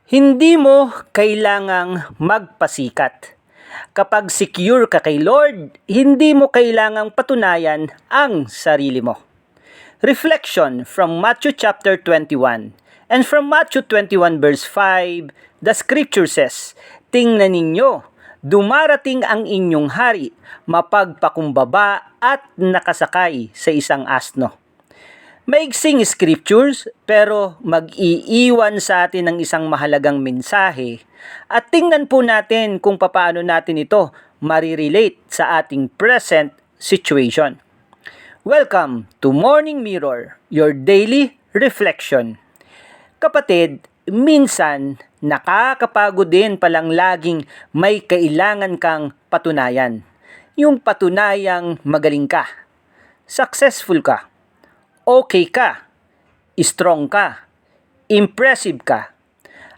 Hindi mo kailangang magpasikat. Kapag secure ka kay Lord, hindi mo kailangang patunayan ang sarili mo. Reflection from Matthew chapter 21. And from Matthew 21 verse 5, the scripture says, "Tingnan ninyo, dumarating ang inyong hari, mapagpakumbaba at nakasakay sa isang asno." Maigsing scriptures pero mag-iiwan sa atin ng isang mahalagang mensahe at tingnan po natin kung paano natin ito marirelate sa ating present situation. Welcome to Morning Mirror, your daily reflection. Kapatid, minsan nakakapagod din palang laging may kailangan kang patunayan. Yung patunayang magaling ka, successful ka, okay ka, strong ka, impressive ka.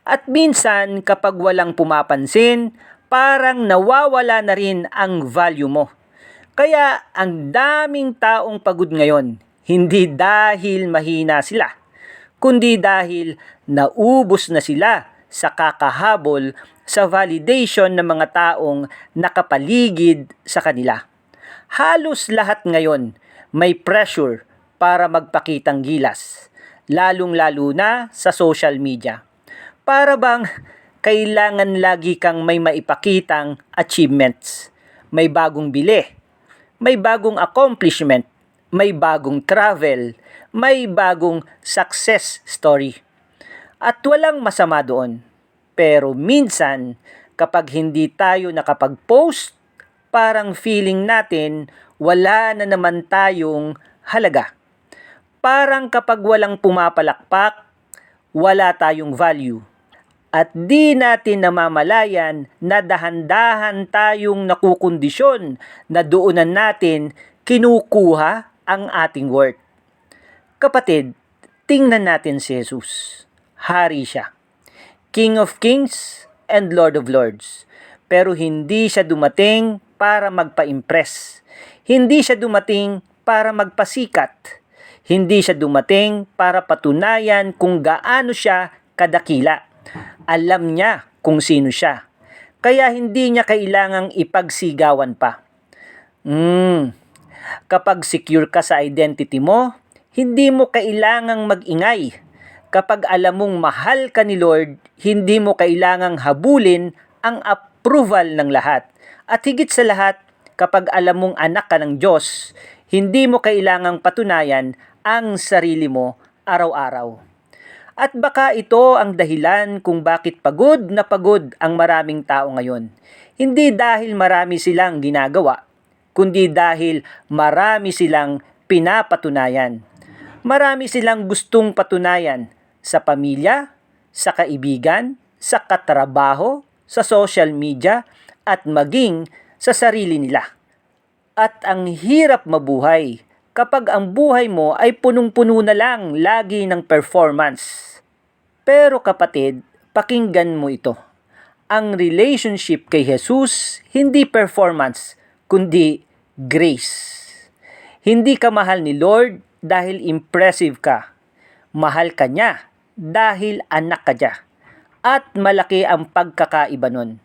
At minsan kapag walang pumapansin, parang nawawala na rin ang value mo. Kaya ang daming taong pagod ngayon, hindi dahil mahina sila, kundi dahil naubos na sila sa kakahabol sa validation ng mga taong nakapaligid sa kanila. Halos lahat ngayon may pressure para magpakitang gilas, lalong-lalo na sa social media. Para bang kailangan lagi kang may maipakitang achievements, may bagong bili, may bagong accomplishment, may bagong travel, may bagong success story. At walang masama doon. Pero minsan, kapag hindi tayo nakapag-post, parang feeling natin wala na naman tayong halaga. Parang kapag walang pumapalakpak, wala tayong value. At di natin namamalayan na dahan-dahan tayong nakukondisyon na doonan natin kinukuha ang ating worth. Kapatid, tingnan natin si Jesus. Hari siya. King of Kings and Lord of Lords. Pero hindi siya dumating para magpa-impress. Hindi siya dumating para magpasikat. Hindi siya dumating para patunayan kung gaano siya kadakila. Alam niya kung sino siya. Kaya hindi niya kailangang ipagsigawan pa. Kapag secure ka sa identity mo, hindi mo kailangang mag-ingay. Kapag alam mong mahal ka ni Lord, hindi mo kailangang habulin ang approval ng lahat. At higit sa lahat, kapag alam mong anak ka ng Diyos, hindi mo kailangang patunayan ang sarili mo araw-araw. At baka ito ang dahilan kung bakit pagod na pagod ang maraming tao ngayon. Hindi dahil marami silang ginagawa, kundi dahil marami silang pinapatunayan. Marami silang gustong patunayan sa pamilya, sa kaibigan, sa katrabaho, sa social media, at maging sa sarili nila. At ang hirap mabuhay kapag ang buhay mo ay punong-puno na lang lagi ng performance. Pero kapatid, pakinggan mo ito. Ang relationship kay Jesus, hindi performance, kundi grace. Hindi ka mahal ni Lord dahil impressive ka. Mahal ka niya dahil anak ka niya. At malaki ang pagkakaiba nun.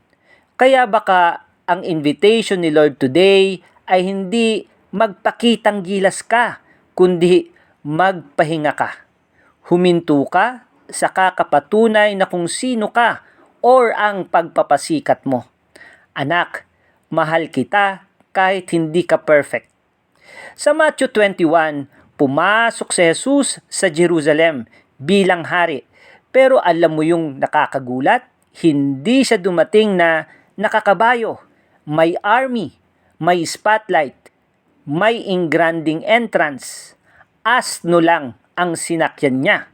Kaya baka ang invitation ni Lord today ay hindi magpakitang gilas ka, kundi magpahinga ka. Huminto ka sa kakapatunay na kung sino ka or ang pagpapasikat mo. Anak, mahal kita kahit hindi ka perfect. Sa Matthew 21, pumasok si Jesus sa Jerusalem bilang hari. Pero alam mo yung nakakagulat? Hindi siya dumating na nakakabayo. May army, may spotlight, may engranding entrance. Asno lang ang sinakyan niya.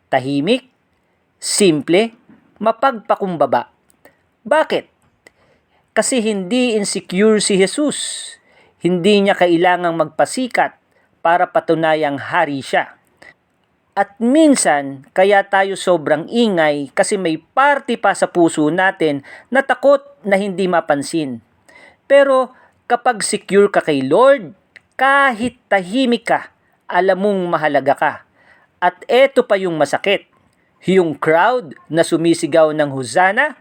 Tahimik, simple, mapagpakumbaba. Bakit? Kasi hindi insecure si Jesus. Hindi niya kailangang magpasikat para patunayang hari siya. At minsan, kaya tayo sobrang ingay kasi may parte pa sa puso natin na takot na hindi mapansin. Pero kapag secure ka kay Lord, kahit tahimik ka, alam mong mahalaga ka. At eto pa yung masakit. Yung crowd na sumisigaw ng Hosana,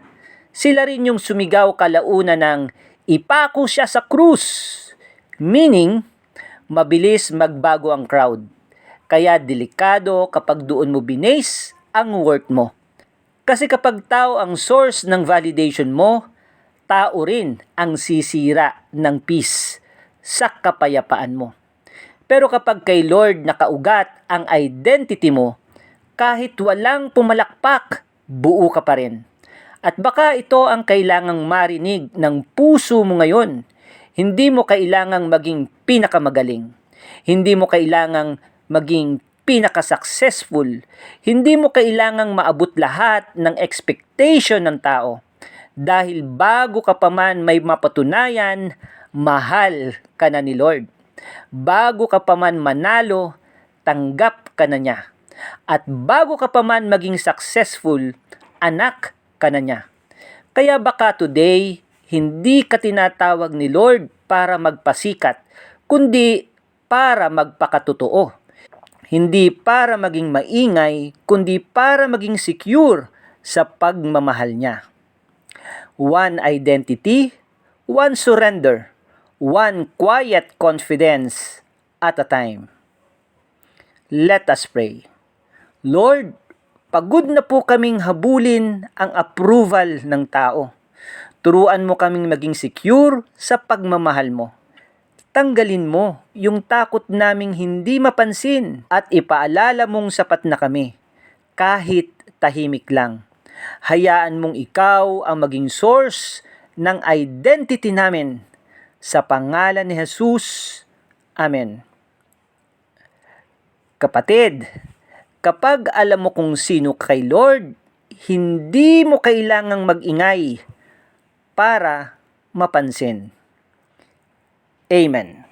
sila rin yung sumigaw kalauna ng ipako siya sa krus. Meaning, mabilis magbago ang crowd. Kaya delikado kapag doon mo binase ang worth mo. Kasi kapag tao ang source ng validation mo, tao rin ang sisira ng peace sa kapayapaan mo. Pero kapag kay Lord nakaugat ang identity mo, kahit walang pumalakpak, buo ka pa rin. At baka ito ang kailangang marinig ng puso mo ngayon. Hindi mo kailangang maging pinakamagaling. Hindi mo kailangang maging pinaka-successful. Hindi mo kailangang maabot lahat ng expectation ng tao. Dahil bago ka pa man may mapatunayan, mahal ka na ni Lord. Bago ka pa man manalo, tanggap ka na niya. At bago ka pa man maging successful, anak ka na niya. Kaya baka today, hindi ka tinatawag ni Lord para magpasikat, kundi para magpakatotoo. Hindi para maging maingay, kundi para maging secure sa pagmamahal niya. One identity, one surrender, one quiet confidence at a time. Let us pray. Lord, pagod na po kaming habulin ang approval ng tao. Turuan mo kaming maging secure sa pagmamahal mo. Tanggalin mo yung takot naming hindi mapansin at ipaalala mong sapat na kami, kahit tahimik lang. Hayaan mong ikaw ang maging source ng identity namin. Sa pangalan ni Jesus, Amen. Kapatid, kapag alam mo kung sino kay Lord, hindi mo kailangang mag-ingay para mapansin. Amen.